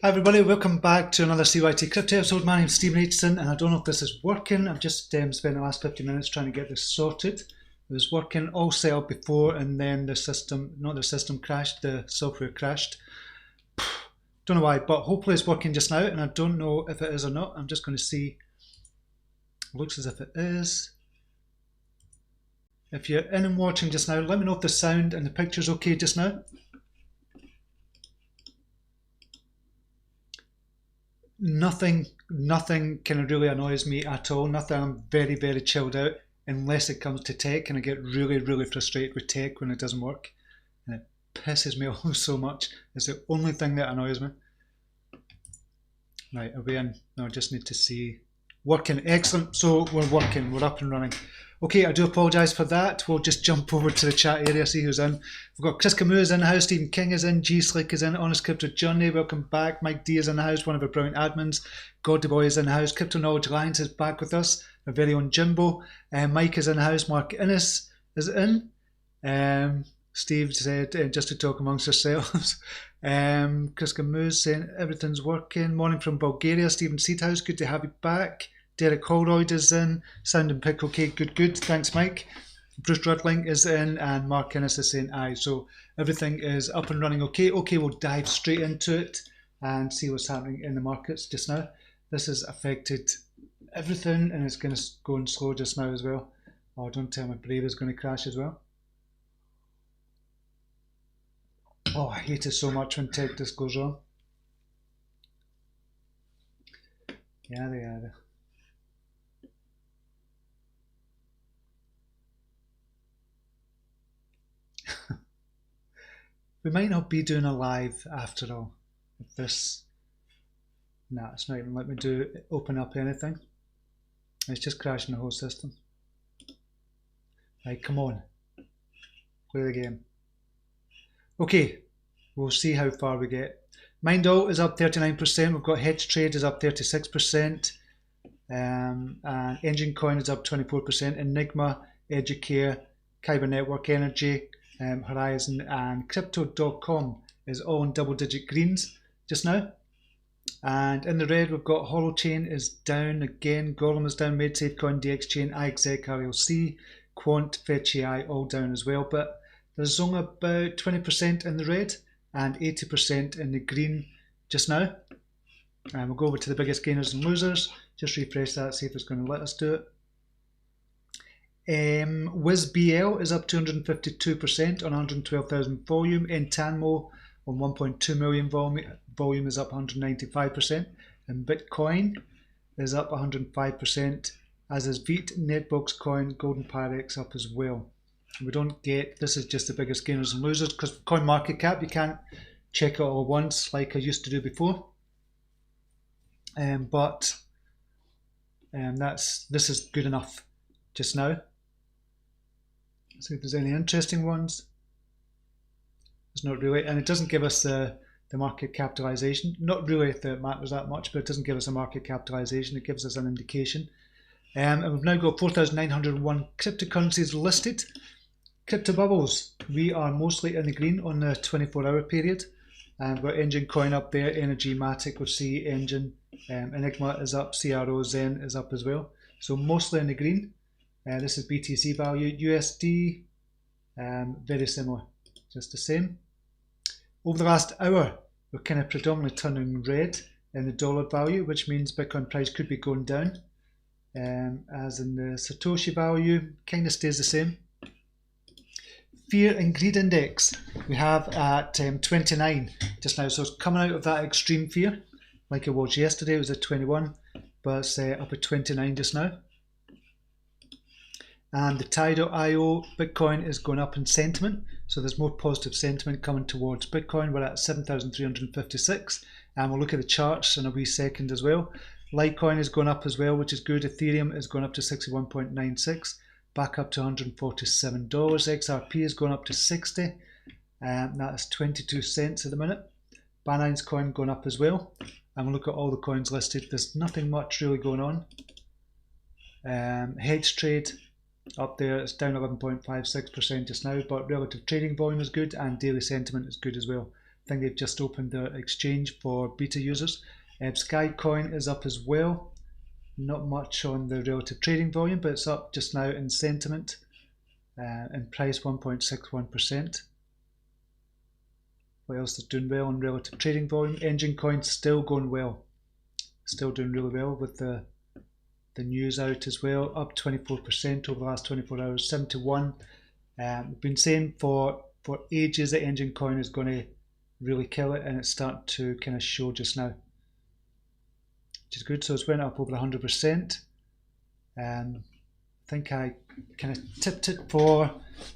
Hi everybody, welcome back to another CYT-Crypto episode. My name's Stephen Aitchison and I don't know if this is working. I've just spent the last 50 minutes trying to get this sorted. It was working all set up before and then the system crashed, the software crashed. Don't know why, but hopefully it's working just now and I don't know if it is or not. I'm just going to see. It looks as if it is. If you're in and watching just now, let me know if the sound and the picture's okay just now. Nothing kind of really annoys me at all. Nothing. I'm very, very chilled out unless it comes to tech, and I get really, really frustrated with tech when it doesn't work, and it pisses me off so much. It's the only thing that annoys me. Right, are we in? No, I just need to see. Working, excellent. So we're working, we're up and running. Okay, I do apologise for that. We'll just jump over to the chat area, see who's in. We've got Chris Camus in the house, Stephen King is in, G Slick is in, Honest Crypto Johnny, welcome back. Mike D is in the house, one of our brilliant admins. God Boy is in the house. CryptoNinajs Alliance is back with us, our very own Jimbo. Mike is in the house, Mark Innes is in. Steve said, just to talk amongst ourselves. Chris Camus saying everything's working. Morning from Bulgaria, Stephen Seedhouse, good to have you back. Derek Holroyd is in, Sound and Pickle Cake, good, thanks Mike. Bruce Rudling is in, and Mark Innes is saying aye. So everything is up and running okay. Okay, we'll dive straight into it and see what's happening in the markets just now. This has affected everything and it's going to go in slow just now as well. Oh, don't tell me Brave is going to crash as well. Oh, I hate it so much when tech just goes wrong. Yada. We might not be doing a live after all. If this, nah, it's not even let me open up anything. It's just crashing the whole system. Right, come on, play the game. Okay, we'll see how far we get. Mindall is up 39%. We've got Hedge Trade is up 36%, and Engine Coin is up 24%. Enigma, Educare, Kyber Network, Energi, Horizon and Crypto.com is all in double-digit greens just now. And in the red, we've got Holochain is down again, Golem is down, MadeSafeCoin, DXChain, iExec, RLC, Quant, FetchAI all down as well. But there's only about 20% in the red and 80% in the green just now. And we'll go over to the biggest gainers and losers. Just refresh that, see if it's going to let us do it. WizBL is up 252% on 112,000 volume. Entanmo on 1.2 million volume is up 195%. And Bitcoin is up 105%, as is Vite, Netbox Coin, Golden Pyrex up as well. We don't get, this is just the biggest gainers and losers, because Coin Market Cap, you can't check it all once like I used to do before. But this is good enough just now. See if there's any interesting ones. There's not really, and it doesn't give us the market capitalization. Not really if it matters that much, but it doesn't give us a market capitalization. It gives us an indication. And we've now got 4,901 cryptocurrencies listed. Crypto bubbles, we are mostly in the green on the 24-hour period. And we've got Engine Coin up there, Energi, Matic with C, Engine, Enigma is up, CRO, Zen is up as well. So mostly in the green. This is BTC value, USD, very similar, just the same. Over the last hour, we're kind of predominantly turning red in the dollar value, which means Bitcoin price could be going down. As in the Satoshi value, kind of stays the same. Fear and Greed Index, we have at 29 just now, so it's coming out of that extreme fear, like it was yesterday, it was at 21, but it's up at 29 just now. And the Tide.io Bitcoin is going up in sentiment, so there's more positive sentiment coming towards Bitcoin. We're at 7,356, and we'll look at the charts in a wee second as well. Litecoin is going up as well, which is good. Ethereum is going up to 61.96, back up to $147. XRP is going up to 60, and that's 22 cents at the minute. Binance coin going up as well, and we'll look at all the coins listed. There's nothing much really going on. Hedge Trade up there, it's down 11.56% just now, but relative trading volume is good and daily sentiment is good as well. think they've just opened their exchange for beta users. Skycoin is up as well. Not much on the relative trading volume, but it's up just now in sentiment. In price 1.61%. What else is doing well on relative trading volume? Engine Coin still going well. Still doing really well with the news out as well. Up 24% over the last 24 hours, 71. We've been saying for ages that Engine Coin is going to really kill it, and it's starting to kind of show just now, which is good. So it's went up over 100%. I think I kind of tipped it for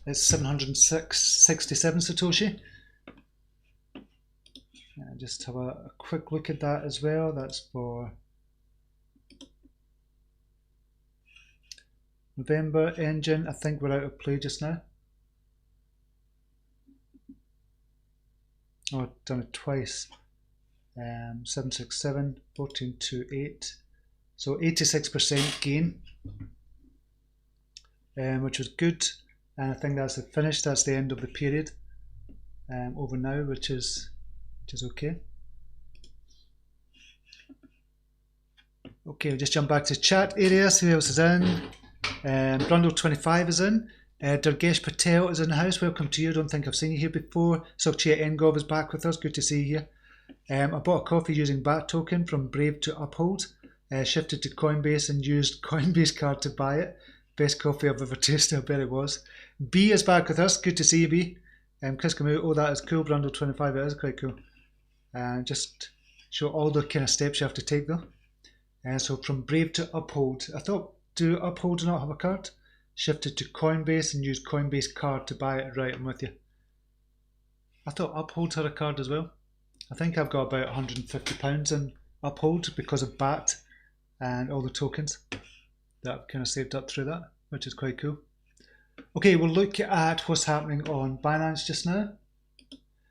it's 767 Satoshi. Just have a quick look at that as well. That's for November. Engine, I think we're out of play just now. Oh, I've done it twice. 767, 1428. So 86% gain, which was good. And I think that's the finish. That's the end of the period over now, which is okay. Okay, we'll just jump back to chat areas. Who else is in? Brundle25 is in. Durgesh Patel is in the house. Welcome to you. I don't think I've seen you here before. Sokchia Engov is back with us. Good to see you here. I bought a coffee using BAT token from Brave to Uphold. Shifted to Coinbase and used Coinbase card to buy it. Best coffee I've ever tasted. I bet it was. B is back with us. Good to see you, B. Chris Camus. Oh, that is cool. Brundle25. It is quite cool. Just show all the kind of steps you have to take though. So from Brave to Uphold. I thought, do Uphold not have a card? Shifted to Coinbase and used Coinbase card to buy it. Right, I'm with you. I thought Uphold had a card as well. I think I've got about £150 in Uphold because of BAT and all the tokens that I've kind of saved up through that, which is quite cool. Okay, we'll look at what's happening on Binance just now.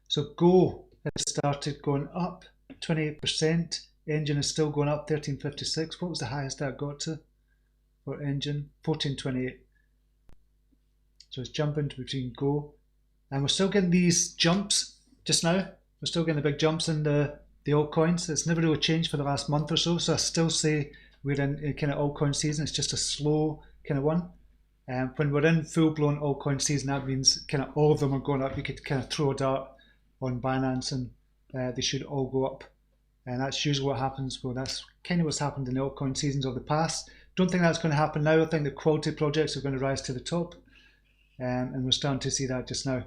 So Go has started going up 28%. Engine is still going up 1356. What was the highest that got to for Engine? 1428. So it's jumping between Go, and we're still getting these jumps just now. We're still getting the big jumps in the altcoins. It's never really changed for the last month or so. So I still say we're in kind of altcoin season. It's just a slow kind of one. When we're in full-blown altcoin season, that means kind of all of them are going up. You could kind of throw a dart on Binance and they should all go up. And that's usually what happens. Well, that's kind of what's happened in the altcoin seasons of the past. Don't think that's going to happen now. I think the quality projects are going to rise to the top. And we're starting to see that just now.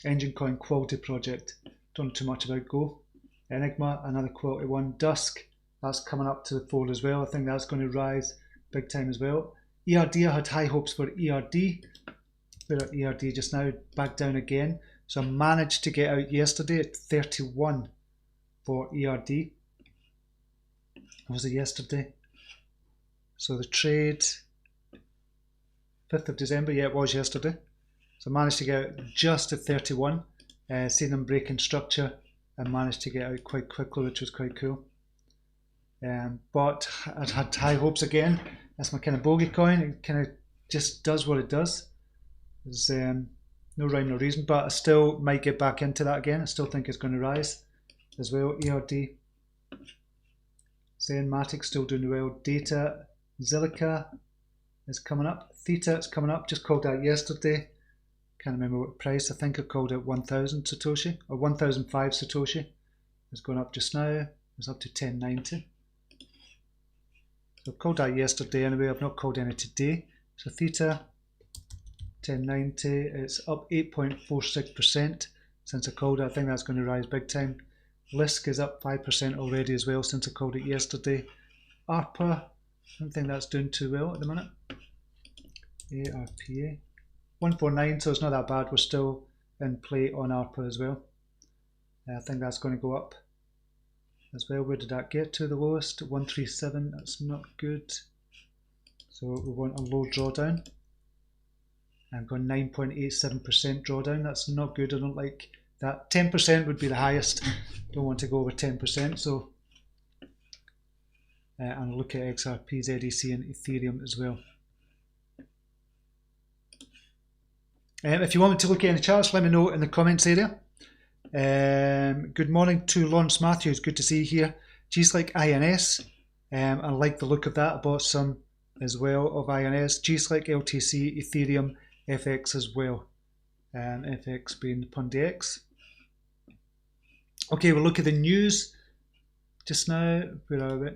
Engine Coin quality project. Don't know too much about Go. Enigma, another quality one. Dusk, that's coming up to the fold as well. I think that's going to rise big time as well. ERD, I had high hopes for ERD. We're at ERD just now, back down again. So I managed to get out yesterday at 31 for ERD. Was it yesterday? So the trade, 5th of December, yeah, it was yesterday. So I managed to get out just at 31. Seen them breaking structure and managed to get out quite quickly, which was quite cool. But I'd had high hopes again. That's my kind of bogey coin. It kind of just does what it does. There's no rhyme, no reason, but I still might get back into that again. I still think it's going to rise as well. ERD, Zenmatic still doing well. Data, Zilliqa is coming up. Theta is coming up. Just called out yesterday. Can't remember what price. I think I called it 1,000 Satoshi or 1,005 Satoshi. It's going up just now. It's up to 1090. So I've called out yesterday anyway. I've not called any today. So Theta, 1090. It's up 8.46% since I called it. I think that's going to rise big time. Lisk is up 5% already as well since I called it yesterday. ARPA, I don't think that's doing too well at the minute. ARPA. 149, so it's not that bad. We're still in play on ARPA as well. I think that's going to go up as well. Where did that get to? The lowest, 137. That's not good. So we want a low drawdown. I've got 9.87% drawdown. That's not good. I don't like that. 10% would be the highest. Don't want to go over 10%. So and look at XRP, ZEC, and Ethereum as well. If you want me to look at any charts, let me know in the comments area. Good morning to Lawrence Matthews. Good to see you here. G-Slick INS. I like the look of that. I bought some as well of INS. G-Slick, LTC, Ethereum, FX as well. FX being Poloniex. Okay, we'll look at the news just now. Where are we?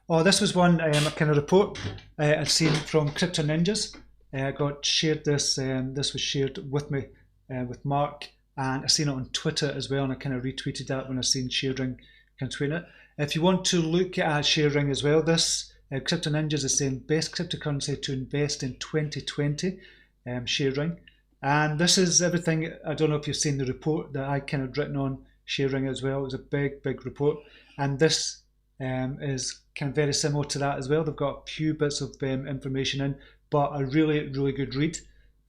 Oh, this was one a kind of report I'd seen from CryptoNinajs. I got shared this. This was shared with me with Mark, and I seen it on Twitter as well, and I kind of retweeted that when I seen ShareRing kind of tweet it. If you want to look at ShareRing as well, this CryptoNinajs is saying best cryptocurrency to invest in 2020. ShareRing, and this is everything. I don't know if you've seen the report that I kind of written on ShareRing as well. It was a big report, and this is kind of very similar to that as well. They've got a few bits of information in, but a really good read.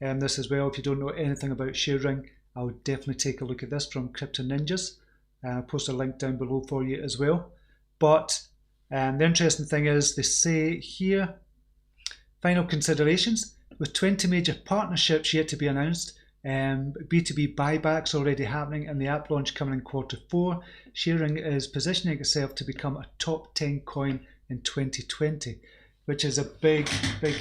This as well. If you don't know anything about ShareRing, I would definitely take a look at this from CryptoNinajs. I'll post a link down below for you as well. But the interesting thing is they say here, final considerations. With 20 major partnerships yet to be announced, B2B buybacks already happening, and the app launch coming in Q4, ShareRing is positioning itself to become a top 10 coin in 2020, which is a big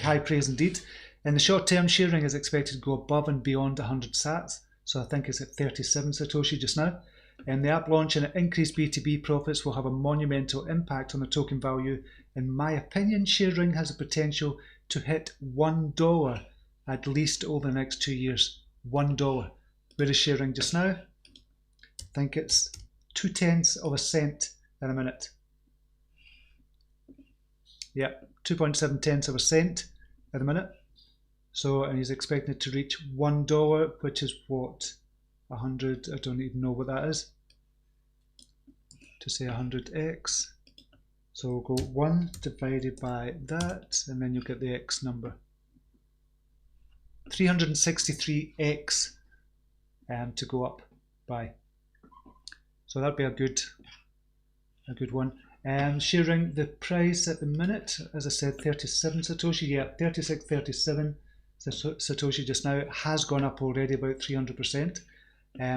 high praise indeed. In the short term, ShareRing is expected to go above and beyond 100 sats, so I think it's at 37 Satoshi just now. And the app launch and increased B2B profits will have a monumental impact on the token value. In my opinion, ShareRing has the potential to hit $1 at least over the next 2 years. $1. Where is ShareRing just now? I think it's 0.2 of a cent in a minute. Yeah, 2.7 of a cent at a minute. So, and he's expecting it to reach $1, which is what? 100, I don't even know what that is. To say 100x. So we'll go 1 divided by that, and then you'll get the x number. 363x to go up by. So that'd be a good one. ShareRing, the price at the minute, as I said, 37 Satoshi. Yeah, 36, 37 Satoshi just now. It has gone up already about 300%.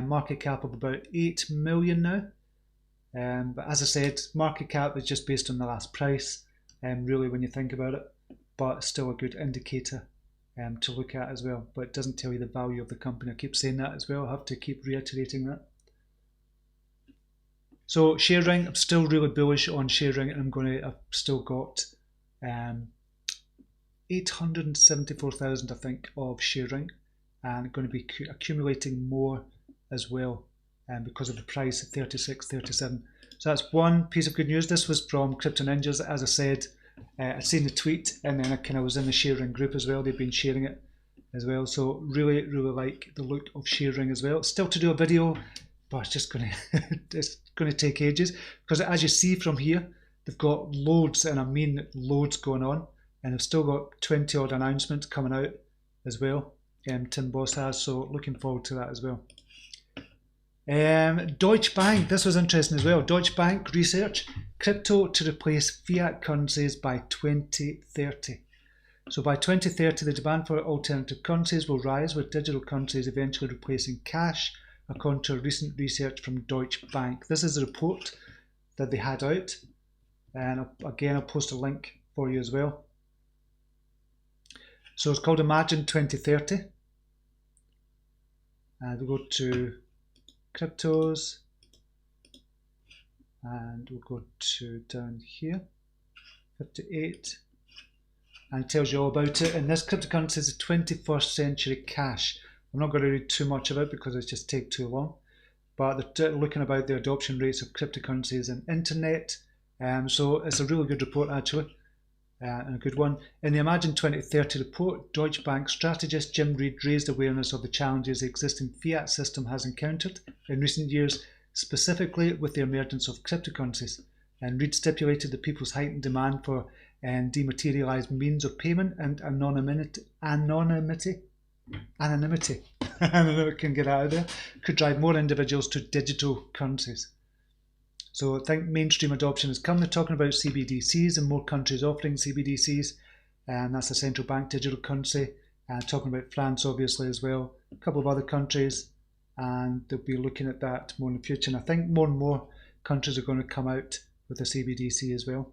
Market cap of about 8 million now. But as I said, market cap is just based on the last price, really when you think about it, but still a good indicator to look at as well. But it doesn't tell you the value of the company. I keep saying that as well. I have to keep reiterating that. So ShareRing, I'm still really bullish on ShareRing, and I've still got 874,000 I think of ShareRing, and I'm going to be accumulating more as well, because of the price at 36, 37. So that's one piece of good news. This was from CryptoNinajs. As I said, I'd seen the tweet, and then I kind of was in the ShareRing group as well. They've been sharing it as well. So really like the look of ShareRing as well. Still to do a video, but it's just going to take ages, because as you see from here, they've got loads, and I mean loads going on, and they've still got 20 odd announcements coming out as well. Tim Boss has, so looking forward to that as well. Deutsche Bank, this was interesting as well. Deutsche Bank research, crypto to replace fiat currencies by 2030. So by 2030, the demand for alternative currencies will rise, with digital currencies eventually replacing cash, according to recent research from Deutsche Bank. This is a report that they had out, and again, I'll post a link for you as well. So it's called Imagine 2030. And we'll go to cryptos, and we'll go to down here, 58, and it tells you all about it. And this cryptocurrency is a 21st century cash. I'm not going to read too much of it because it just take too long, but they're looking about the adoption rates of cryptocurrencies and internet. So it's a really good report actually, and a good one. In the Imagine 2030 report, Deutsche Bank strategist Jim Reed raised awareness of the challenges the existing fiat system has encountered in recent years, specifically with the emergence of cryptocurrencies. And Reed stipulated that people's heightened demand for dematerialized means of payment and anonymity I don't know, it can get out of there, could drive more individuals to digital currencies. So I think mainstream adoption has come. They're talking about CBDCs and more countries offering CBDCs, and that's a central bank digital currency. talking about France obviously as well, a couple of other countries, and they'll be looking at that more in the future. And I think more and more countries are going to come out with the CBDC as well.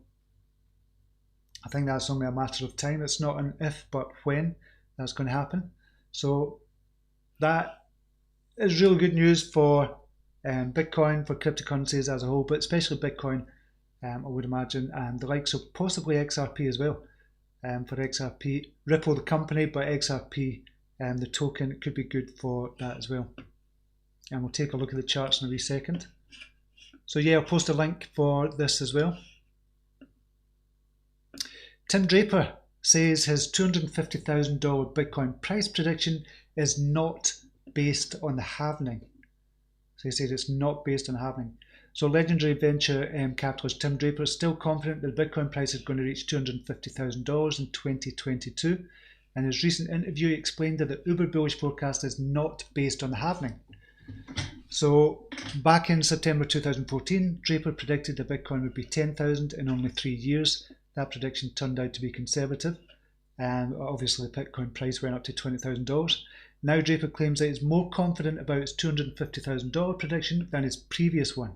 I think that's only a matter of time. It's not an if, but when that's going to happen. So that is really good news for Bitcoin, for cryptocurrencies as a whole, but especially Bitcoin, I would imagine, and the likes of possibly XRP as well. For XRP, Ripple the company, but XRP, the token, it could be good for that as well. And we'll take a look at the charts in a wee second. So yeah, I'll post a link for this as well. Tim Draper says his $250,000 Bitcoin price prediction is not based on the halving. So he says it's not based on halving. So legendary venture capitalist Tim Draper is still confident that the Bitcoin price is going to reach $250,000 in 2022. In his recent interview, he explained that the uber bullish forecast is not based on the halving. So back in September 2014, Draper predicted that Bitcoin would be 10,000 in only 3 years. That prediction turned out to be conservative, and obviously the Bitcoin price went up to $20,000. Now Draper claims that he's more confident about his $250,000 prediction than his previous one.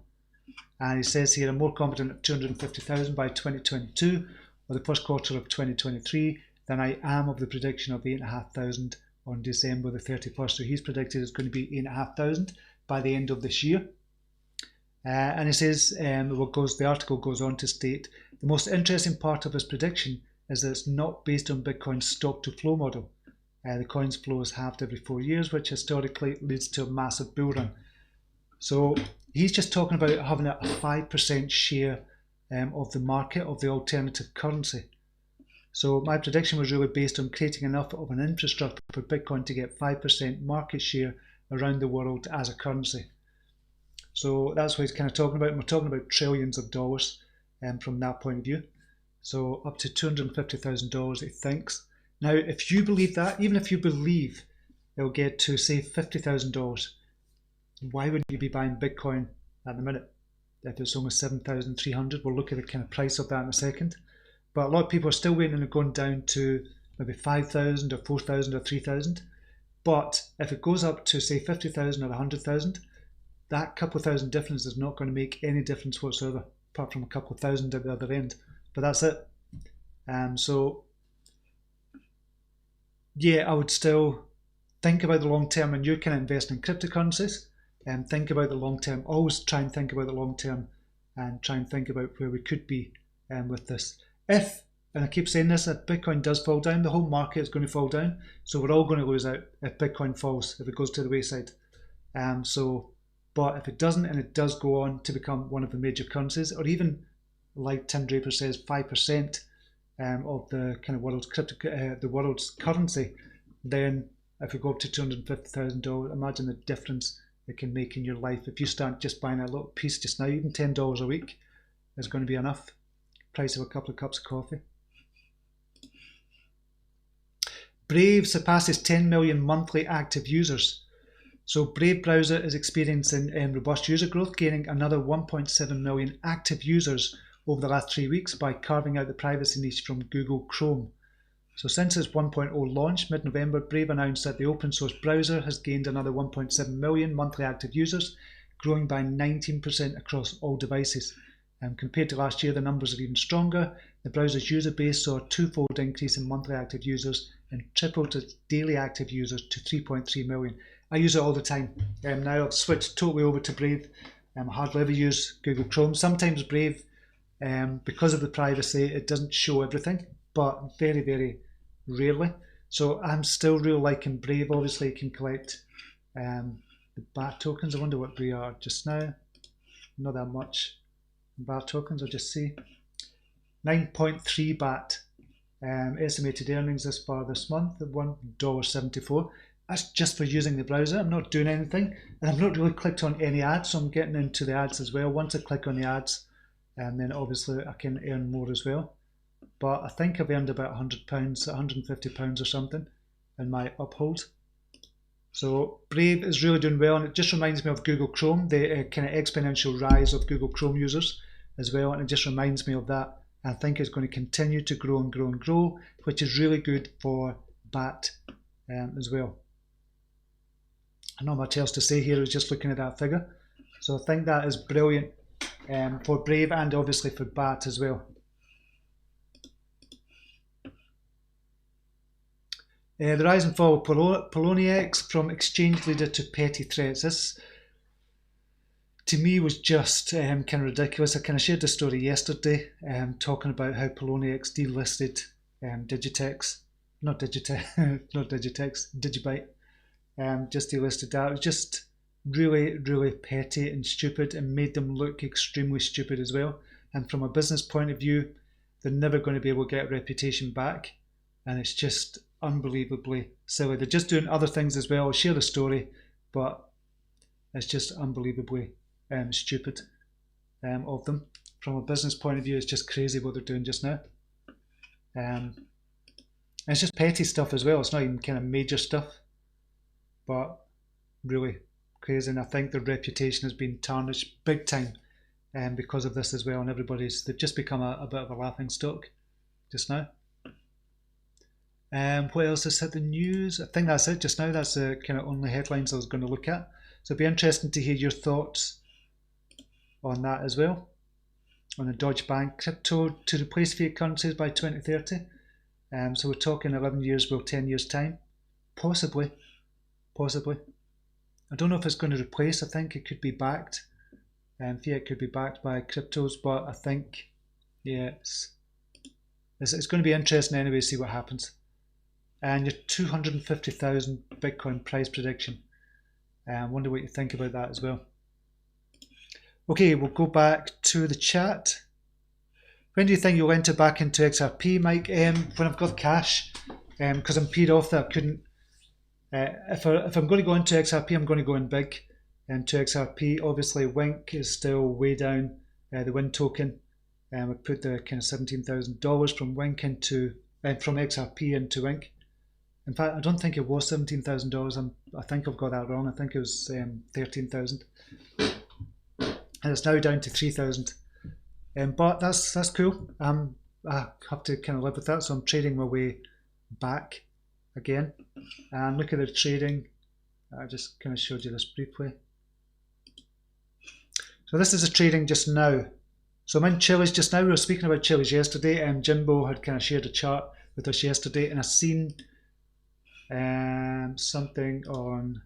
And he says here, I'm more confident at $250,000 by 2022 or the first quarter of 2023 than I am of the prediction of 8,500 on December the 31st. So he's predicted it's going to be 8,500 by the end of this year. And he says, the article goes on to state, the most interesting part of his prediction is that it's not based on Bitcoin's stock to flow model. The coin's flow is halved every 4 years, which historically leads to a massive bull run. So he's just talking about having a 5% share of the market of the alternative currency. So my prediction was really based on creating enough of an infrastructure for Bitcoin to get 5% market share around the world as a currency. So that's what he's kind of talking about. And we're talking about trillions of dollars from that point of view. So up to $250,000 he thinks. Now, if you believe that, even if you believe it'll get to, say, $50,000, why wouldn't you be buying Bitcoin at the minute? If it's only 7,300, we'll look at the kind of price of that in a second. But a lot of people are still waiting on it going down to maybe 5,000 or 4,000 or 3,000. But if it goes up to, say, 50,000 or 100,000, that couple of thousand difference is not going to make any difference whatsoever, apart from a couple of thousand at the other end. But that's it. So yeah, I would still think about the long term, and you're kind of investing in cryptocurrencies, and think about the long term. Always try and think about the long term, and try and think about where we could be with this. If, and I keep saying this, if Bitcoin does fall down, the whole market is going to fall down. So we're all going to lose out if Bitcoin falls, if it goes to the wayside. But if it doesn't, and it does go on to become one of the major currencies, or even like Tim Draper says, 5% of the kind of world's the world's currency, then if we go up to $250,000, imagine the difference it can make in your life. If you start just buying a little piece just now, even $10 a week is going to be enough. Price of a couple of cups of coffee. Brave surpasses 10 million monthly active users. So Brave browser is experiencing robust user growth, gaining another 1.7 million active users over the last 3 weeks by carving out the privacy niche from Google Chrome. So since its 1.0 launch mid-November, Brave announced that the open source browser has gained another 1.7 million monthly active users, growing by 19% across all devices. Compared to last year, the numbers are even stronger. The browser's user base saw a twofold increase in monthly active users and tripled its daily active users to 3.3 million. I use it all the time. Now I've switched totally over to Brave. I hardly ever use Google Chrome. Sometimes Brave, because of the privacy, it doesn't show everything, but very, very rarely. So I'm still really liking Brave. Obviously, you can collect the BAT tokens. I wonder what we are just now. Not that much BAT tokens. I'll just see 9.3 BAT. Estimated earnings this far this month at $1.74. That's just for using the browser. I'm not doing anything, and I've not really clicked on any ads, so I'm getting into the ads as well. Once I click on the ads, then obviously I can earn more as well. But I think I've earned about £100, £150 or something in my uphold. So Brave is really doing well, and it just reminds me of Google Chrome, the kind of exponential rise of Google Chrome users as well, and it just reminds me of that. I think it's going to continue to grow and grow and grow, which is really good for BAT as well. Not much else to say here, is just looking at that figure. So I think that is brilliant for Brave and obviously for BAT as well. The rise and fall of Poloniex from exchange leader to petty threats. This, to me, was just kind of ridiculous. I kind of shared the story yesterday, talking about how Poloniex delisted Digitex, not Digitex, Digibyte. Just delisted that. It was just really, really petty and stupid, and made them look extremely stupid as well. And from a business point of view, they're never going to be able to get reputation back, and it's just unbelievably silly. They're just doing other things as well. I'll share the story, but it's just unbelievably stupid of them. From a business point of view, it's just crazy what they're doing just now. And it's just petty stuff as well. It's not even kind of major stuff, but really crazy. And I think their reputation has been tarnished big time because of this as well. And they've just become a bit of a laughing stock just now. What else has hit the news? I think that's it just now. That's the kind of only headlines I was going to look at. So it'd be interesting to hear your thoughts on that as well. On the Deutsche Bank crypto to replace fiat currencies by 2030. So we're talking 11 years, well, 10 years time. Possibly. I don't know if it's going to replace. I think it could be backed. Fiat could be backed by cryptos, but I think, yeah, it's going to be interesting anyway to see what happens. And your 250,000 Bitcoin price prediction. I wonder what you think about that as well. Okay, we'll go back to the chat. When do you think you'll enter back into XRP, Mike? When I've got cash, because I'm peed off that I couldn't. If I'm going to go into XRP, I'm going to go in big to XRP. Obviously, Wink is still way down. The Win token. I put the kind of $17,000 from Wink into from XRP into Wink. In fact, I don't think it was $17,000. I think I've got that wrong. I think it was 13,000, and it's now down to 3,000. But that's cool. I have to kind of live with that, so I'm trading my way back again. And look at the trading. I just kind of showed you this briefly. So this is the trading just now. So I'm in Chillez just now. We were speaking about Chillez yesterday, and Jimbo had kind of shared a chart with us yesterday, and I've seen something on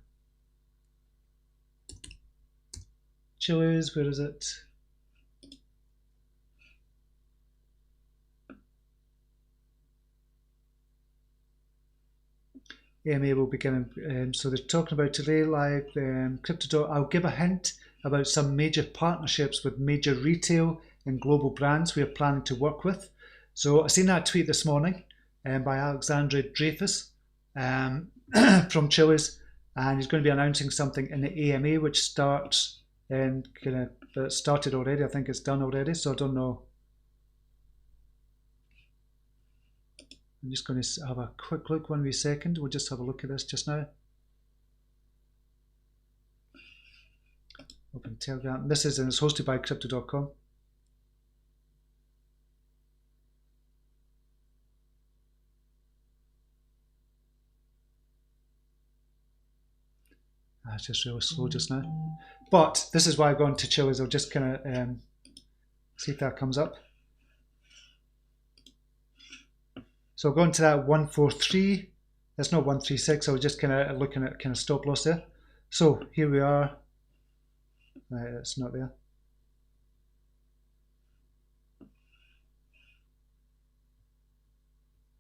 Chillez. Where is it? AMA will begin. So they're talking about today live crypto. I'll give a hint about some major partnerships with major retail and global brands we are planning to work with. So I seen that tweet this morning by Alexandre Dreyfus from Chillez, and he's going to be announcing something in the AMA which starts and started already. I think it's done already, so I don't know. I'm just going to have a quick look, 1 wee second. We'll just have a look at this just now. Open Telegram. This is, and it's hosted by Crypto.com. It's just really slow just now. But this is why I've gone to Chillez. I'll just kind of see if that comes up. So I'll go into that 143. That's not 136. I was just kind of looking at kind of stop loss there. So here we are. It's not there.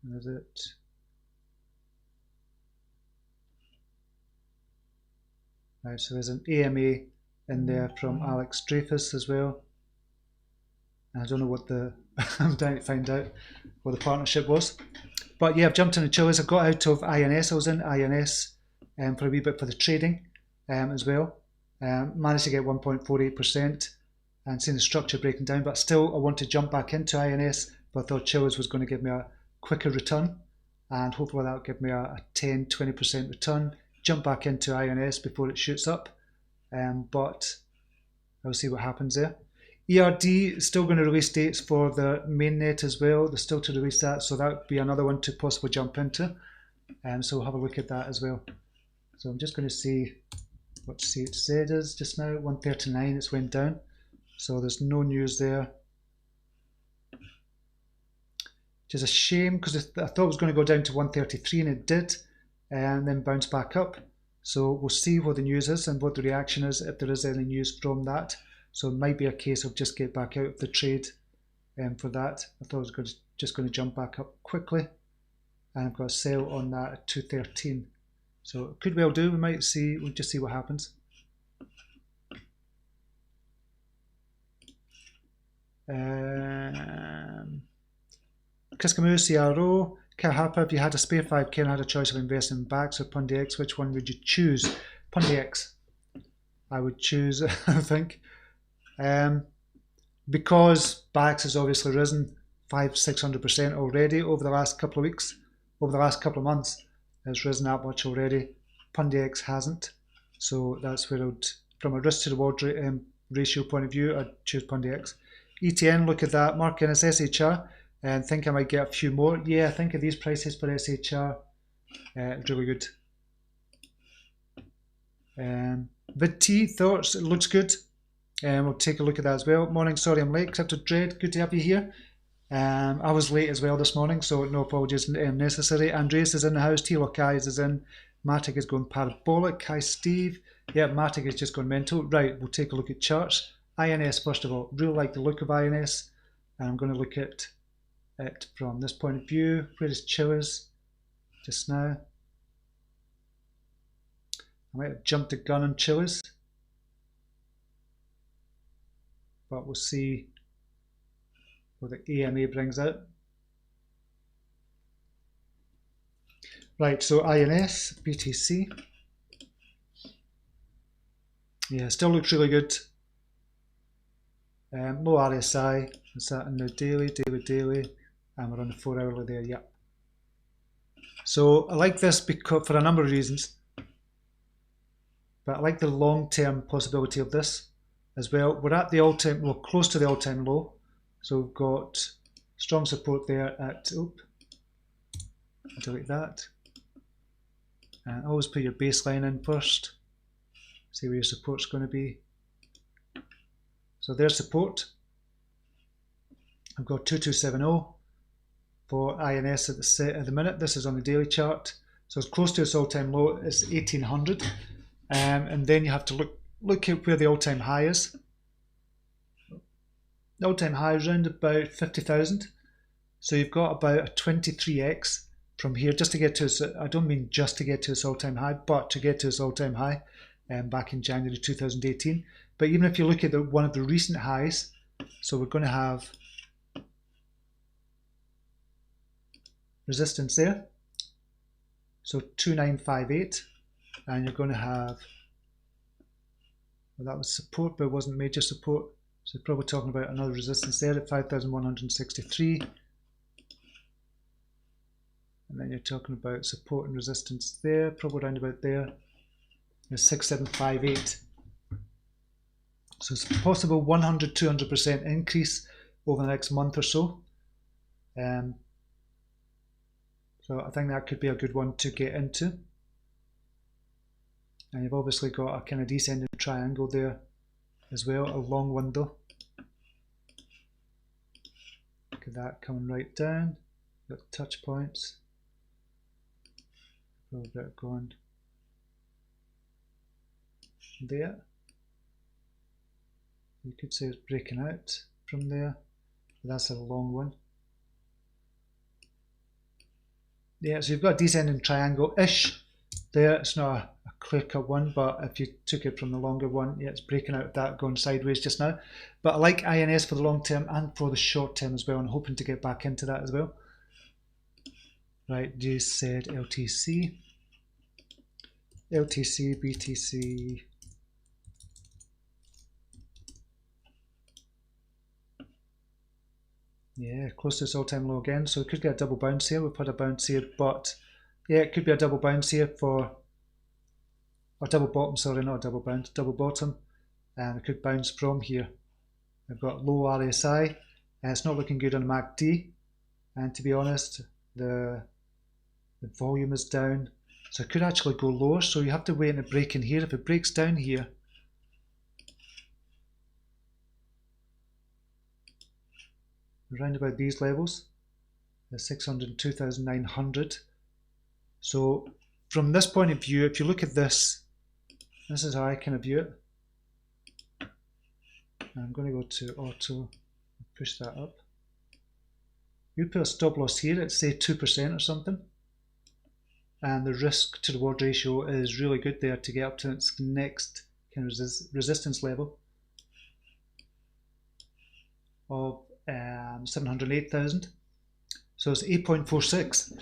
There's it. Right, so there's an AMA in there from Alex Dreyfus as well. I don't know what the I'm trying to find out what the partnership was, but yeah, I've jumped into Chillez. I got out of INS. I was in INS for a wee bit for the trading as well. Managed to get 1.48% and seen the structure breaking down, but still I want to jump back into INS, but I thought Chillez was going to give me a quicker return, and hopefully that'll give me a 10-20% return. Jump back into INS before it shoots up, but I'll see what happens there. ERD is still going to release dates for the mainnet as well. They're still to release that, so that would be another one to possibly jump into. So we'll have a look at that as well. So I'm just going to see what CHZ is just now. 139, it's went down. So there's no news there. Which is a shame, because I thought it was going to go down to 133 and it did, and then bounce back up. So we'll see what the news is and what the reaction is if there is any news from that. So it might be a case of just get back out of the trade for that. I thought it was just going to jump back up quickly, and I've got a sell on that at 213. So it could well do. We might see. We'll just see what happens. Kiskamoo CRO. Kahapa, if you had a spare 5k and had a choice of investing in BAX or Poloniex, which one would you choose? Poloniex. I would choose, I think. Because BAX has obviously risen 500–600% already over the last couple of weeks, over the last couple of months. It's risen that much already. Poloniex hasn't. So that's where I would, from a risk to reward ratio point of view, I'd choose Poloniex. ETN, look at that. Mark in as SHR. And think I might get a few more. Yeah, I think of these prices for SHR, really good. VidT, thoughts, it looks good. We'll take a look at that as well. Morning, sorry I'm late. Crypto Dread, good to have you here. I was late as well this morning, so no apologies necessary. Andreas is in the house. T-Lockeyes is in. Matic is going parabolic. Hi, Steve. Yeah, Matic is just going mental. Right, we'll take a look at charts. INS, first of all. Really like the look of INS. And I'm going to look at it from this point of view. Where is Chillez just now? I might have jumped the gun on Chillez, but we'll see what the AMA brings out. Right, so INS, BTC. Yeah, still looks really good. Low RSI, is that in the daily, and we're on the 4 hourly there, yeah. So I like this because for a number of reasons, but I like the long-term possibility of this as well. We're at the all-time, well, close to the all-time low, so we've got strong support there at, delete that, and always put your baseline in first, see where your support's going to be. So there's support. I've got 2270 for INS at the minute. This is on the daily chart. So it's close to its all-time low. It's 1800. And then you have to look at where the all-time high is. The all-time high is around about 50,000. So you've got about a 23x from here just to get to its, I don't mean just to get to its all-time high, but to get to its all-time high back in January 2018. But even if you look at one of the recent highs, so we're going to have resistance there, so 2958, and you're going to have, well, that was support, but it wasn't major support, so you're probably talking about another resistance there at 5,163, and then you're talking about support and resistance there, probably around about there, 6758. So it's a possible 100–200% increase over the next month or so. So I think that could be a good one to get into. And you've obviously got a kind of descending triangle there as well, a long one though. Look at that coming right down. Got touch points. A little bit going there. You could say it's breaking out from there. That's a long one. Yeah, so you've got a descending triangle-ish there. It's not a clear-cut one, but if you took it from the longer one, yeah, it's breaking out of that, going sideways just now. But I like INS for the long term and for the short term as well. I'm hoping to get back into that as well. Right, you said LTC, BTC. Yeah, close to its all-time low again, so it could get a double bounce here. We've had a bounce here, but yeah, it could be a double bounce here for, or double bottom, sorry, not a double bounce, double bottom, and it could bounce from here. I've got low RSI, and it's not looking good on MACD, and to be honest, the The volume is down, so it could actually go lower, so you have to wait and break in here. If it breaks down here, around about these levels, the 602,900. So from this point of view, if you look at this, this is how I kind of view it. I'm going to go to auto, push that up. You put a stop loss here at say 2% or something, and the risk to reward ratio is really good there to get up to its next kind of resistance level of 708,000. So it's 8.46.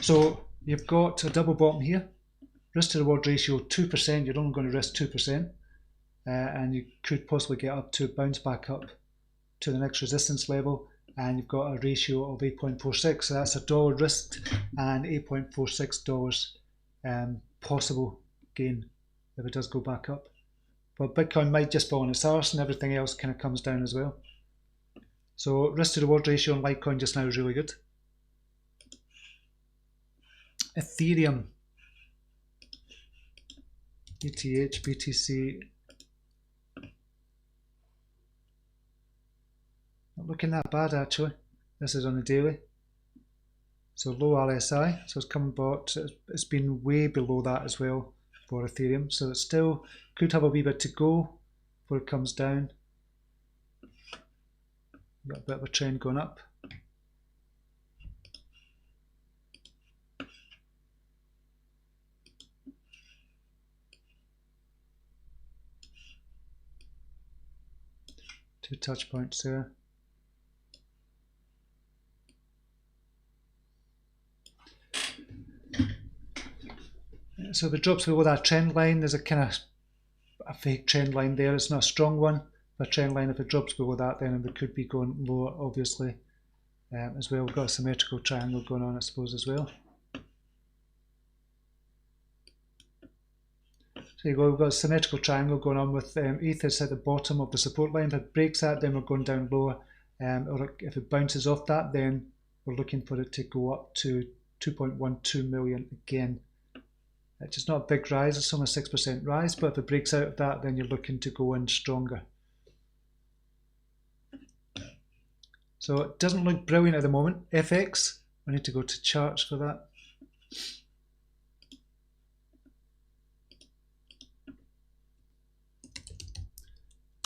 So you've got a double bottom here. Risk to reward ratio 2%. You're only going to risk 2%, and you could possibly get up to bounce back up to the next resistance level. And you've got a ratio of 8.46, so that's $1 risked and $8.46 possible gain if it does go back up. But Bitcoin might just fall on its arse and everything else kind of comes down as well. So risk to reward ratio on Litecoin just now is really good. Ethereum, ETH, BTC. Not looking that bad actually. This is on the daily. So low RSI, so it's coming back. It's been way below that as well for Ethereum. So it still could have a wee bit to go before it comes down. Got a bit of a trend going up. Two touch points there. So if it drops below that trend line, there's a kind of a fake trend line there. It's not a strong one, but a trend line, if it drops below that, then it could be going lower, obviously, as well. We've got a symmetrical triangle going on, I suppose, as well. So you go, we've got a symmetrical triangle going on with ETH at the bottom of the support line. If it breaks that, then we're going down lower. Or if it bounces off that, then we're looking for it to go up to 2.12 million again. It's just not a big rise, it's only a 6% rise, but if it breaks out of that, then you're looking to go in stronger. So it doesn't look brilliant at the moment. FX, we need to go to charts for that.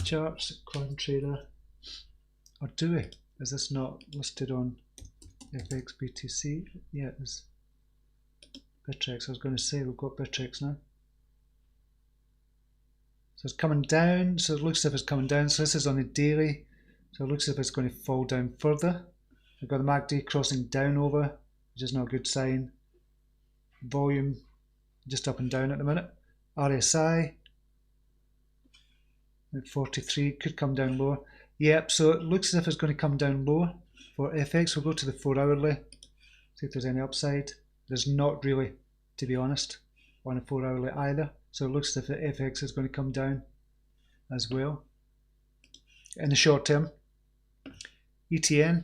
Charts, coin trader, or do we? Is this not listed on FX BTC? Yeah, it is. Bittrex, I was going to say we've got Bittrex now. So it's coming down, so it looks as if it's coming down. So this is on the daily, so it looks as if it's going to fall down further. We've got the MACD crossing down over, which is not a good sign. Volume just up and down at the minute. RSI at 43, could come down lower. Yep, so it looks as if it's going to come down lower for FX. We'll go to the 4 hourly, see if there's any upside. There's not really, to be honest, on a 4 hourly either. So it looks as if the FX is going to come down as well. In the short term, ETN,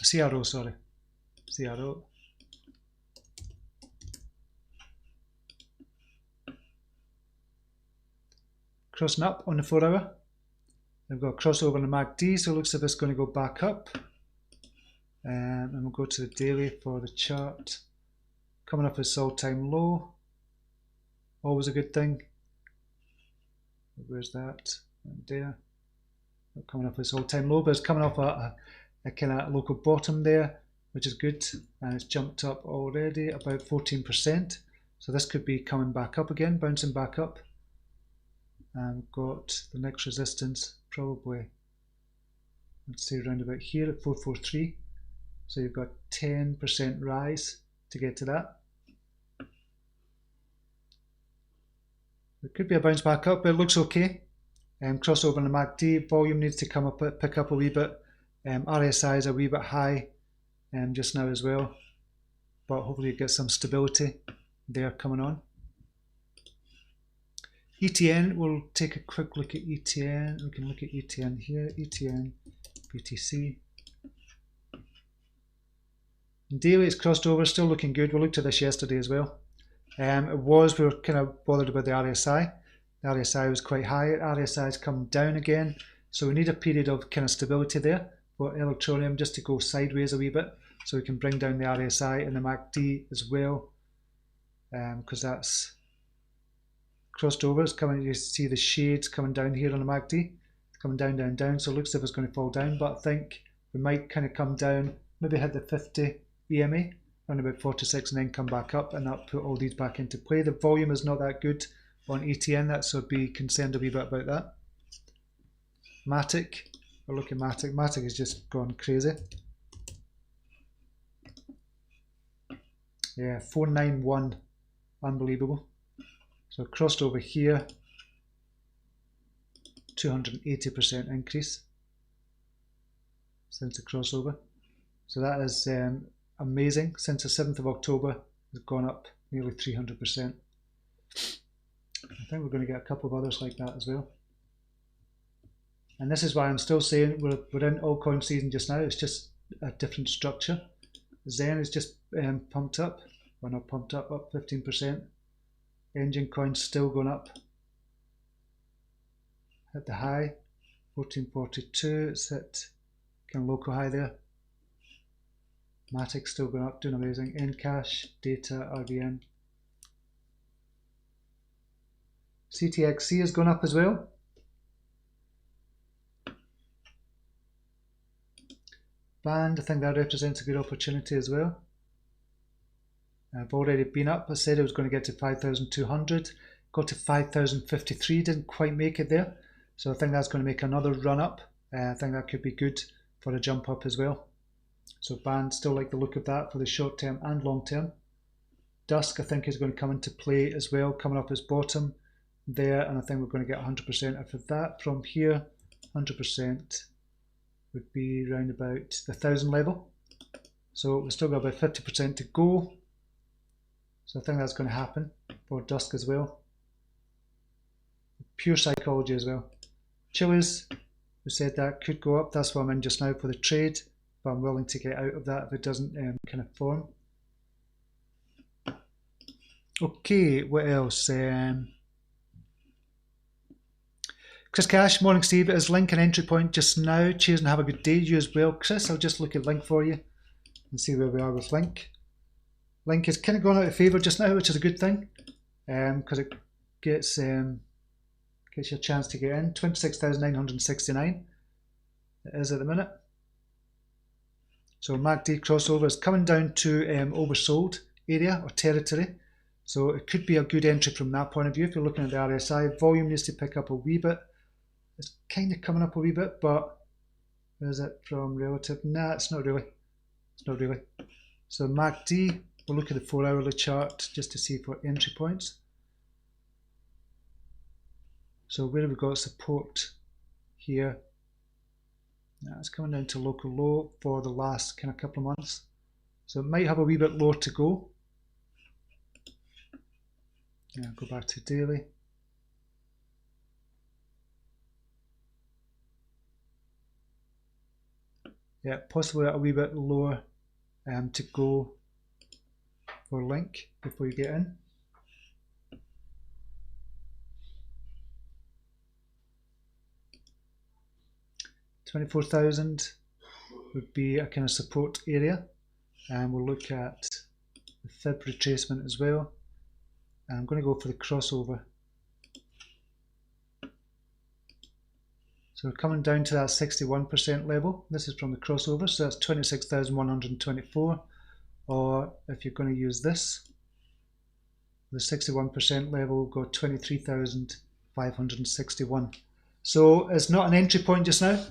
CRO, sorry, CRO. Crossing up on the 4 hour. We've got a crossover on the MACD, so it looks as if it's going to go back up. And we'll go to the daily for the chart. Coming off its all-time low. Always a good thing. Where's that? Right there. Not coming off its all-time low, but it's coming off a kind of local bottom there, which is good. And it's jumped up already about 14%. So this could be coming back up again, bouncing back up. And we've got the next resistance probably, let's say around about here at 443. So you've got 10% rise to get to that. It could be a bounce back up, but it looks okay. Crossover on the MACD, volume needs to come up, pick up a wee bit. RSI is a wee bit high just now as well, but hopefully you get some stability there coming on. ETN, we'll take a quick look at ETN. We can look at ETN here, ETN, BTC. Daily, it's crossed over, still looking good. We looked at this yesterday as well. We were kind of bothered about the RSI. The RSI was quite high. RSI has come down again. So we need a period of kind of stability there for Electroneum just to go sideways a wee bit. So we can bring down the RSI and the MACD as well. Because that's crossed over. It's coming, you see the shades coming down here on the MACD. It's coming down, down, down. So it looks as if it's going to fall down. But I think we might kind of come down, maybe hit the 50 EMA, around about 46, and then come back up, and that'll put all these back into play. The volume is not that good on ATN, that, so I'd be concerned a wee bit about that. Matic, we'll look at Matic. Matic has just gone crazy. Yeah, 491, unbelievable. So crossed over here, 280% increase since the crossover. So that is amazing. Since the 7th of October, it's gone up nearly 300%. I think we're going to get a couple of others like that as well. And this is why I'm still saying we're in altcoin season just now. It's just a different structure. Zen is just pumped up. Well, not pumped up, up 15%. Engine coin's still going up. Hit the high, 1442. It's hit kind of local high there. Matic still going up, doing amazing. Encash, Data, RBN. CTXC has gone up as well. Band, I think that represents a good opportunity as well. I've already been up. I said I was going to get to 5,200. Got to 5,053, didn't quite make it there. So I think that's going to make another run up. I think that could be good for a jump up as well. So Band, still like the look of that for the short term and long term. Dusk, I think, is going to come into play as well, coming up as bottom there, and I think we're going to get 100% out of that. From here, 100% would be around about the 1,000 level. So we've still got about 50% to go. So I think that's going to happen for Dusk as well. Pure psychology as well. Chillez, we said that could go up. That's what I'm in just now for the trade, but I'm willing to get out of that if it doesn't kind of form. Okay, what else? Chris Cash, morning Steve. Is Link an entry point just now? Cheers and have a good day. You as well, Chris. I'll just look at Link for you and see where we are with Link. Link is kind of gone out of favour just now, which is a good thing, because it gets you a chance to get in. 26,969 it is at the minute. So MACD crossover is coming down to oversold area or territory. So it could be a good entry from that point of view. If you're looking at the RSI, volume needs to pick up a wee bit. It's kind of coming up a wee bit, but is it from relative? Nah, it's not really. It's not really. So MACD, we'll look at the 4-hourly chart just to see for entry points. So where have we got support here? Now it's coming down to local low for the last kind of couple of months. So it might have a wee bit lower to go. Yeah, go back to daily. Yeah, possibly a wee bit lower to go for Link before you get in. $24,000 would be a kind of support area, and we'll look at the fib retracement as well. And I'm going to go for the crossover. So we're coming down to that 61% level. This is from the crossover, so that's 26,124. Or if you're going to use this, the 61% level, we've got 23,561. So it's not an entry point just now.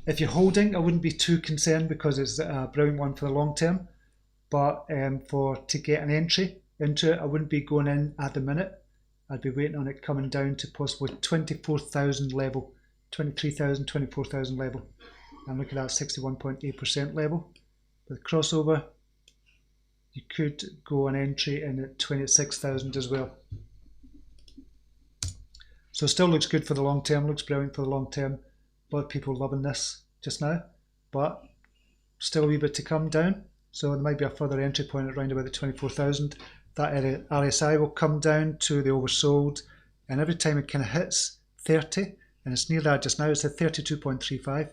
If you're holding, I wouldn't be too concerned because it's a brilliant one for the long term. But to get an entry into it, I wouldn't be going in at the minute. I'd be waiting on it coming down to possibly 24,000 level, 23,000, 24,000 level. And look at that 61.8% level. With crossover, you could go an entry in at 26,000 as well. So still looks good for the long term, looks brilliant for the long term. A lot of people loving this just now, but still a wee bit to come down. So there might be a further entry point at around about the 24,000. That RSI will come down to the oversold, and every time it kind of hits 30, and it's near that just now, it's at 32.35.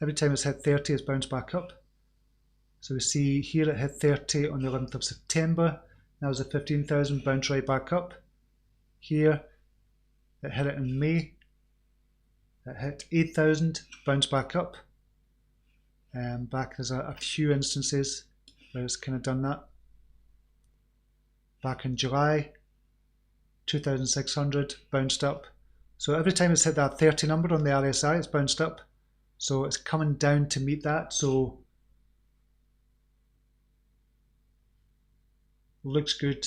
Every time it's hit 30, it's bounced back up. So we see here it hit 30 on the 11th of September. That was at 15,000, bounced right back up. Here, it hit it in May. It hit 8,000, bounced back up. Back there's a few instances where it's kind of done that. Back in July, 2,600, bounced up. So every time it's hit that 30 number on the RSI, it's bounced up. So it's coming down to meet that. So looks good.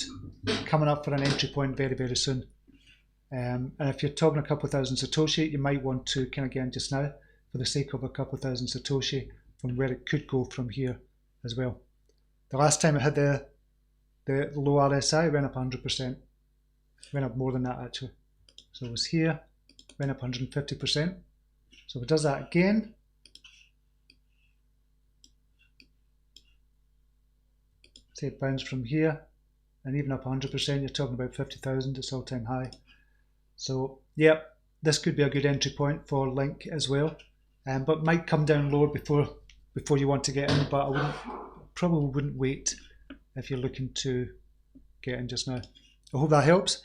Coming up for an entry point very, very soon. And if you're talking a couple of thousand Satoshi, you might want to kind of get in just now for the sake of a couple of thousand Satoshi from where it could go from here as well. The last time it had the low RSI, it went up 100%. Went up more than that actually. So it was here, went up 150%. So if it does that again, say it bounced from here and even up 100%, you're talking about 50,000, it's all-time high. So yeah, this could be a good entry point for Link as well, but might come down lower before you want to get in. But I probably wouldn't wait if you're looking to get in just now. I hope that helps.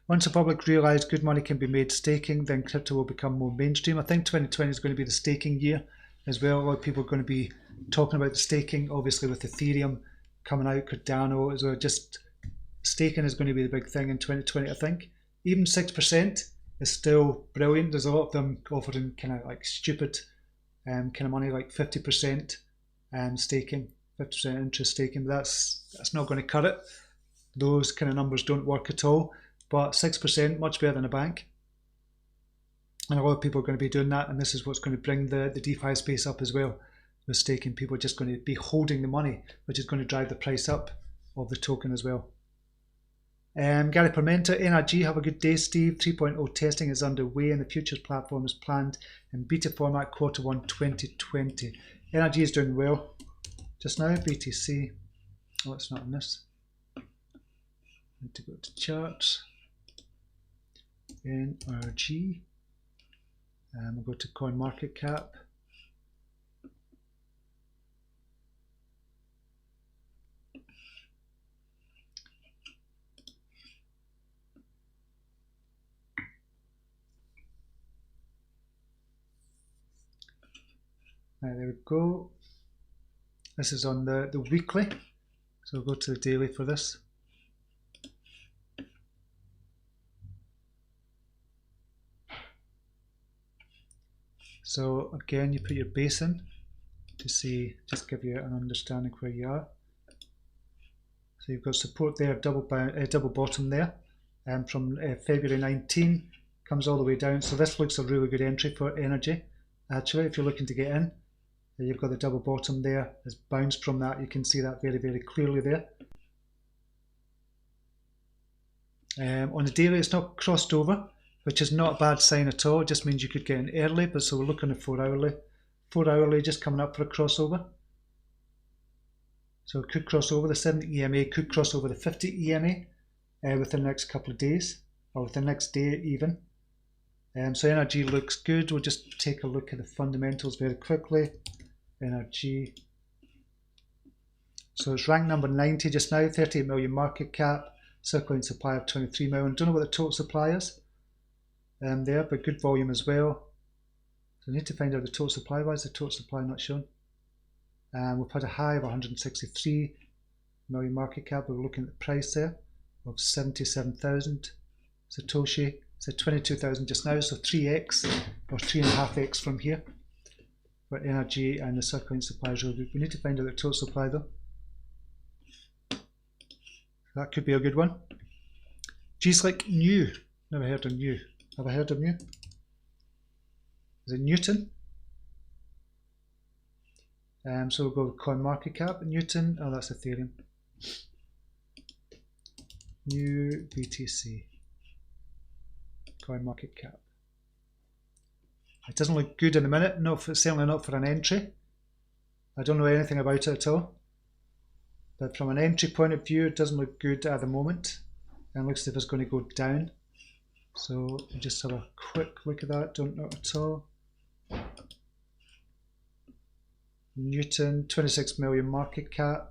Once the public realise good money can be made staking, then crypto will become more mainstream. I think 2020 is going to be the staking year as well. A lot of people are going to be talking about the staking, obviously with Ethereum coming out, Cardano as well. Just staking is going to be the big thing in 2020, I think. Even 6% is still brilliant. There's a lot of them offering kind of like stupid kind of money, like 50% staking, 50% interest staking. But that's not going to cut it. Those kind of numbers don't work at all. But 6%, much better than a bank. And a lot of people are going to be doing that, and this is what's going to bring the DeFi space up as well. With staking, people are just going to be holding the money, which is going to drive the price up of the token as well. Gary Permenta, Energi, have a good day, Steve. 3.0 testing is underway and the futures platform is planned in beta format Q1 2020. Energi is doing well just now. BTC, oh, it's not on this. Need to go to charts. Energi, we'll go to CoinMarketCap. There we go. This is on the weekly, so we'll go to the daily for this. So again, you put your base in to see, just give you an understanding where you are. So you've got support there, double bottom there, and from February 19 comes all the way down. So this looks a really good entry for Energi. Actually, if you're looking to get in, you've got the double bottom there. It's bounced from that. You can see that very, very clearly there. On the daily, it's not crossed over, which is not a bad sign at all. It just means you could get in early. But so we're looking at 4 hourly. 4 hourly just coming up for a crossover. So it could cross over the 70 EMA, could cross over the 50 EMA within the next couple of days, or within the next day even. So Energi looks good. We'll just take a look at the fundamentals very quickly. Energi. So it's ranked number 90 just now, 38 million market cap, circulating supply of 23 million. Don't know what the total supply is there, but good volume as well. So we need to find out the total supply. Why is the total supply not shown? We've had a high of 163 million market cap. We're looking at the price there of 77,000 Satoshi. So 22,000 just now, so 3x or 3.5x from here for Energi, and the circulating supply is really good. We need to find out the total supply though. That could be a good one. G-Slick New. Never heard of New. Have I heard of New? Is it Newton? So we'll go with CoinMarketCap. Newton. Oh, that's Ethereum. New BTC. CoinMarketCap. It doesn't look good in a minute. No, certainly not for an entry. I don't know anything about it at all. But from an entry point of view, it doesn't look good at the moment. And it looks as if it's going to go down. So just have a quick look at that. Don't know at all. Newton, 26 million market cap.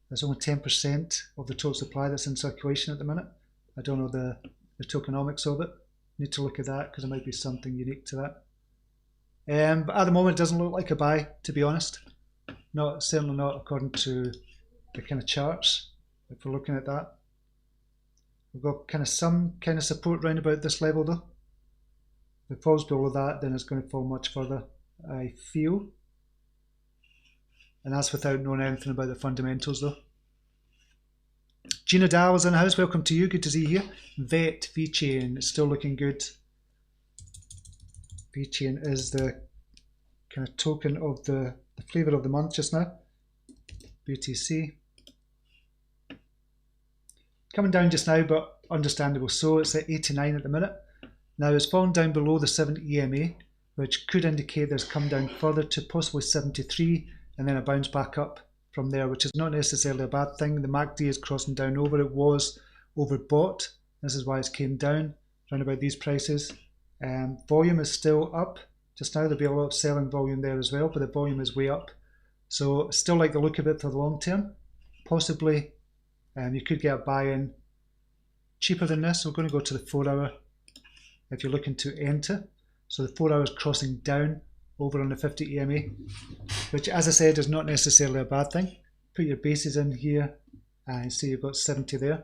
That's only 10% of the total supply that's in circulation at the minute. I don't know the tokenomics of it. Need to look at that because there might be something unique to that. But at the moment, it doesn't look like a buy, to be honest. Certainly not according to the kind of charts. If we're looking at that, we've got kind of some kind of support round about this level though. If it falls below that, then it's going to fall much further, I feel. And that's without knowing anything about the fundamentals though. Gina Dahl is in the house. Welcome to you. Good to see you here. Vet VeChain is still looking good. VeChain is the kind of token of the flavour of the month just now. BTC. Coming down just now, but understandable so. It's at 89 at the minute. Now it's fallen down below the 70 EMA, which could indicate there's come down further to possibly 73 and then a bounce back up from there, which is not necessarily a bad thing. The MACD is crossing down over. It was overbought. This is why it's came down around about these prices. Volume is still up. Just now there'll be a lot of selling volume there as well, but the volume is way up. So still like the look of it for the long term. Possibly you could get a buy-in cheaper than this. We're going to go to the 4 hour if you're looking to enter. So the 4 hours crossing down over on the 50 EMA, which as I said is not necessarily a bad thing. Put your bases in here and see you've got 70 there.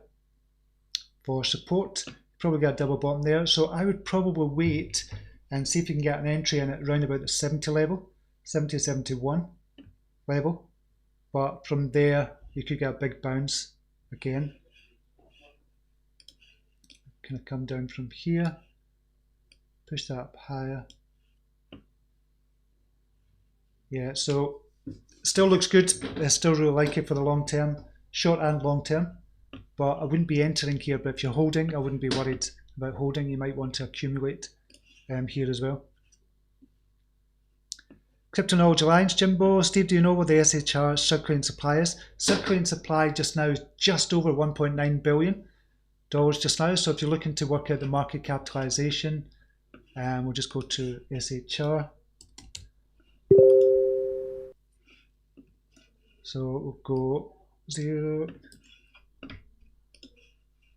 For support, probably got a double bottom there. So I would probably wait and see if you can get an entry in at around about the 70 level, 70, 71 level. But from there, you could get a big bounce again. Kind of come down from here, push that up higher. Yeah, so still looks good. I still really like it for the long term, short and long term. But I wouldn't be entering here. But if you're holding, I wouldn't be worried about holding. You might want to accumulate here as well. CryptoNinajs Alliance, Jimbo. Steve, do you know what the SHR circulating supply is? Circulating supply just now is just over $1.9 billion just now. So if you're looking to work out the market capitalization, we'll just go to SHR. So we'll go 0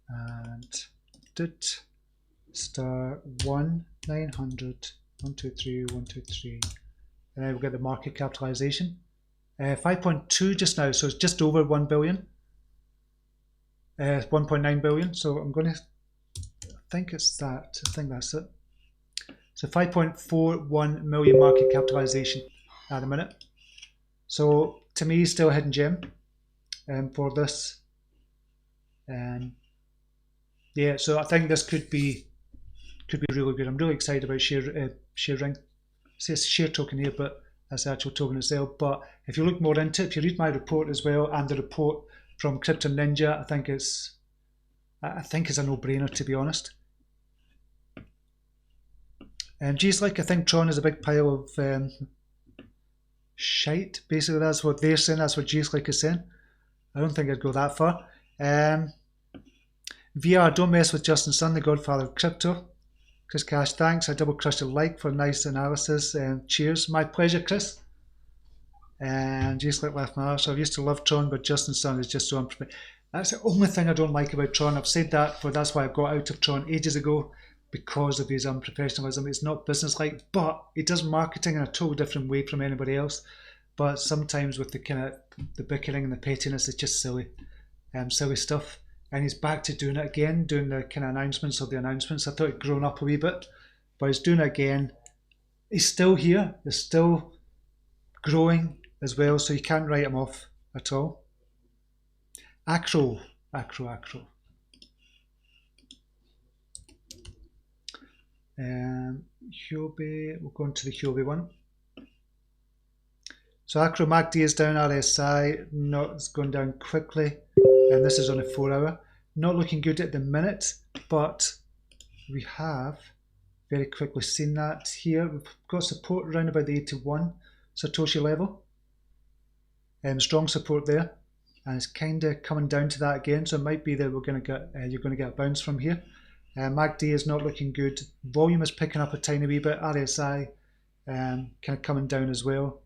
and DIT star 1 900 123 123, and then we'll get the market capitalization. 5.2 just now, so it's just over 1 billion. 1.9 billion. So I'm going to, I think it's that. I think that's it. So 5.41 million market capitalization at the minute. So to me, still a hidden gem for this. Yeah, so I think this could be really good. I'm really excited about ShareRing. It says share token here, but that's the actual token itself. But if you look more into it, if you read my report as well and the report from CryptoNinja, I think it's a no-brainer, to be honest. Like I think Tron is a big pile of shite. Basically, that's what they're saying. That's what Like is saying. I don't think I'd go that far. VR, don't mess with Justin Sun, the godfather of crypto. Chris Cash, thanks. I double crushed a like for nice analysis. Cheers. My pleasure, Chris. And Like laughed my arse. I used to love Tron, but Justin Sun is just so unprepared. That's the only thing I don't like about Tron. I've said that, but that's why I got out of Tron ages ago, because of his unprofessionalism. It's not business-like, but he does marketing in a totally different way from anybody else. But sometimes with the kind of the bickering and the pettiness, it's just silly, silly stuff. And he's back to doing it again, doing the kind of announcements of the announcements. I thought he'd grown up a wee bit, but he's doing it again. He's still here. He's still growing as well, so you can't write him off at all. Acro. Hyobi, we'll go into the Hyobi one. So Acro MACD is down, RSI, it's going down quickly. And this is on a 4 hour. Not looking good at the minute, but we have very quickly seen that here. We've got support around about the 81. Satoshi level. Strong support there, and it's kind of coming down to that again, so it might be that you're going to get a bounce from here. MACD is not looking good. Volume is picking up a tiny wee bit. RSI kind of coming down as well.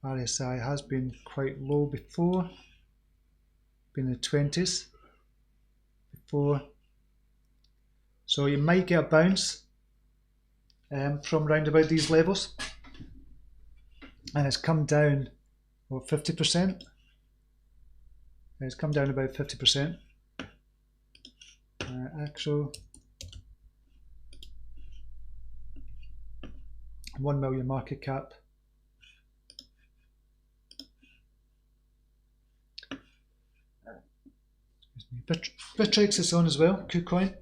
RSI has been quite low before, been in the 20s before, so you might get a bounce from round about these levels. And it's come down, what, 50%? It's come down about 50%. Actual 1 million market cap. Bittrex is on as well, KuCoin,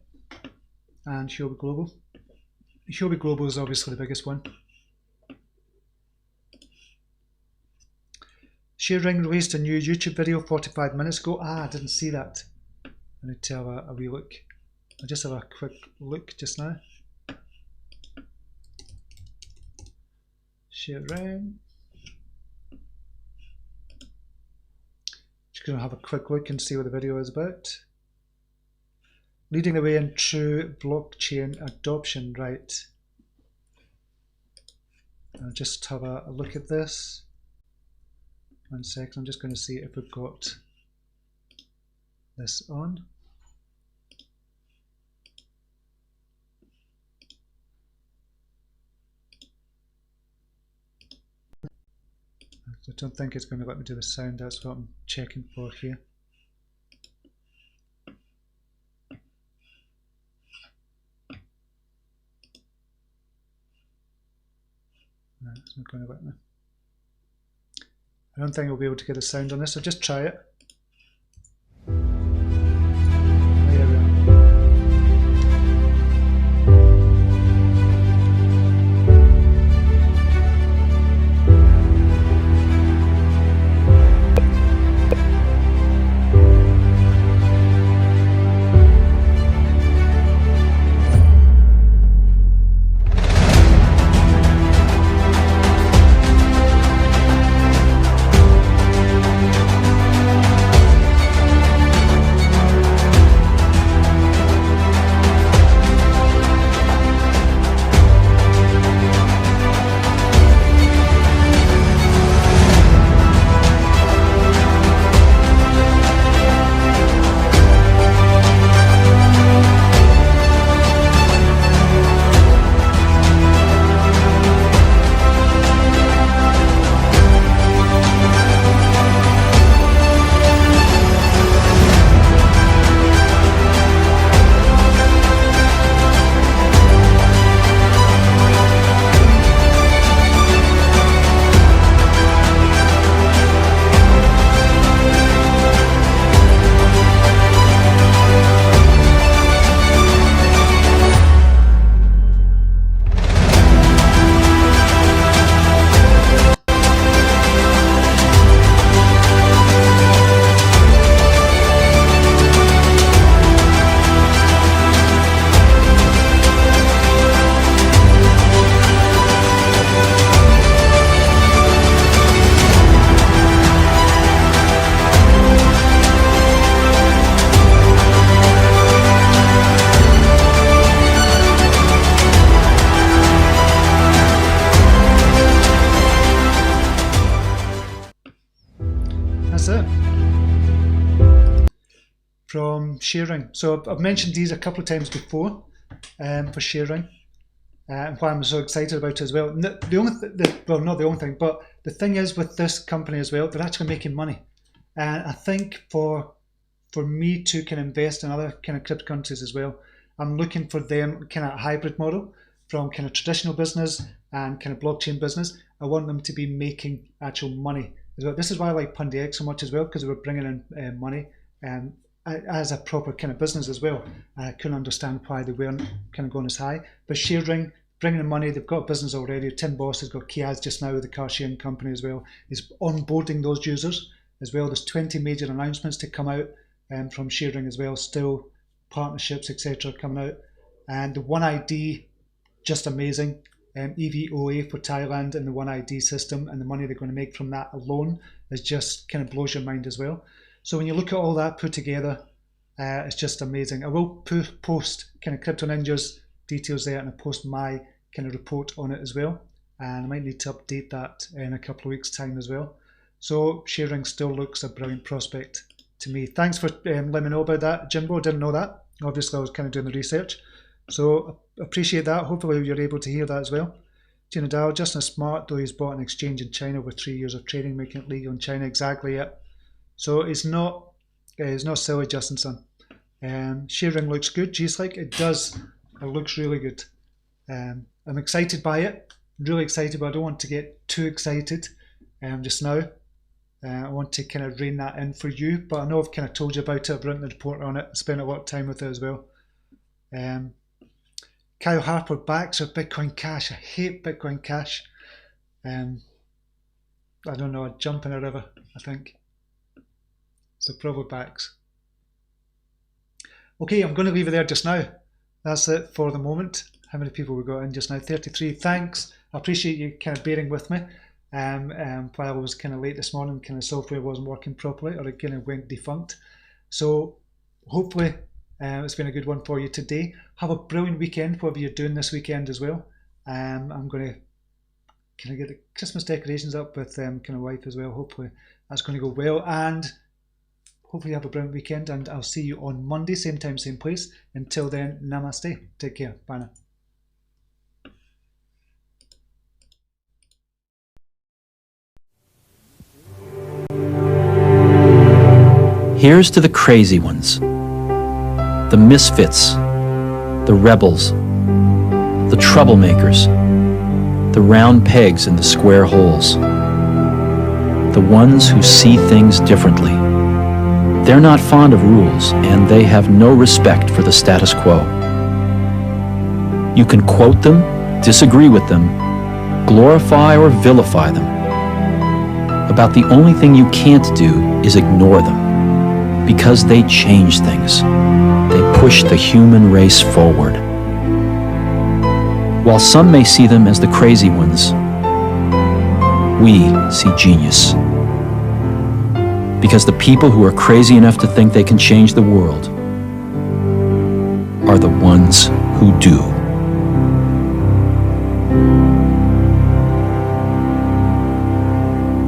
and Huobi Global. Huobi Global is obviously the biggest one. ShareRing released a new YouTube video 45 minutes ago. I didn't see that. I need to have a wee look. I'll just have a quick look just now. ShareRing. Just going to have a quick look and see what the video is about. Leading the way in true blockchain adoption, right. I'll just have a look at this. 1 second, I'm just going to see if we've got this on. I don't think it's going to let me do the sound, that's what I'm checking for here. No, it's not going to let me. I don't think I'll be able to get a sound on this, so just try it. There we are. From ShareRing. So I've mentioned these a couple of times before for ShareRing, and why I'm so excited about it as well. The only well, not the only thing, but the thing is with this company as well, they're actually making money. And I think for me to kind of invest in other kind of cryptocurrencies as well, I'm looking for them kind of hybrid model from kind of traditional business and kind of blockchain business. I want them to be making actual money as well. This is why I like Poloniex so much as well, because they were bringing in money as a proper kind of business as well. I couldn't understand why they weren't kind of going as high. But ShareRing, bringing in money, they've got a business already. Tim Boss has got Chillez just now with the car sharing company as well. He's onboarding those users as well. There's 20 major announcements to come out from ShareRing as well. Still partnerships, etc. coming out. And the One ID, just amazing. EVOA for Thailand and the One ID system, and the money they're going to make from that alone is just kind of blows your mind as well. So when you look at all that put together, it's just amazing. I will post kind of CryptoNinajs details there, and I post my kind of report on it as well. And I might need to update that in a couple of weeks' time as well. So ShareRing still looks a brilliant prospect to me. Thanks for letting me know about that, Jimbo. Didn't know that. Obviously, I was kind of doing the research. So appreciate that. Hopefully you're able to hear that as well. Gina Dow, Justin is smart, though he's bought an exchange in China with 3 years of trading, making it legal in China. Exactly it. So it's not silly, Justin son. ShareRing looks good. Geez, like it does. It looks really good. I'm excited by it. Really excited, but I don't want to get too excited just now. I want to kind of rein that in for you, but I know I've kind of told you about it. I've written a report on it, spent a lot of time with it as well. Kyle Harper backs with Bitcoin Cash. I hate Bitcoin Cash. I don't know, I'd jump in a river, I think. So probably backs. Okay, I'm going to leave it there just now. That's it for the moment. How many people we got in just now? 33. Thanks. I appreciate you kind of bearing with me. While I was kind of late this morning, kind of software wasn't working properly, or it kind of went defunct. So hopefully it's been a good one for you today. Have a brilliant weekend, whatever you're doing this weekend as well. I'm going to kind of get the Christmas decorations up with kind of wife as well. Hopefully that's going to go well, and hopefully you have a brilliant weekend, and I'll see you on Monday, same time, same place. Until then, namaste. Take care. Bye now. Here's to the crazy ones, the misfits, the rebels, the troublemakers, the round pegs in the square holes, the ones who see things differently. They're not fond of rules, and they have no respect for the status quo. You can quote them, disagree with them, glorify or vilify them. About the only thing you can't do is ignore them. Because they change things. They push the human race forward. While some may see them as the crazy ones, we see genius. Because the people who are crazy enough to think they can change the world are the ones who do.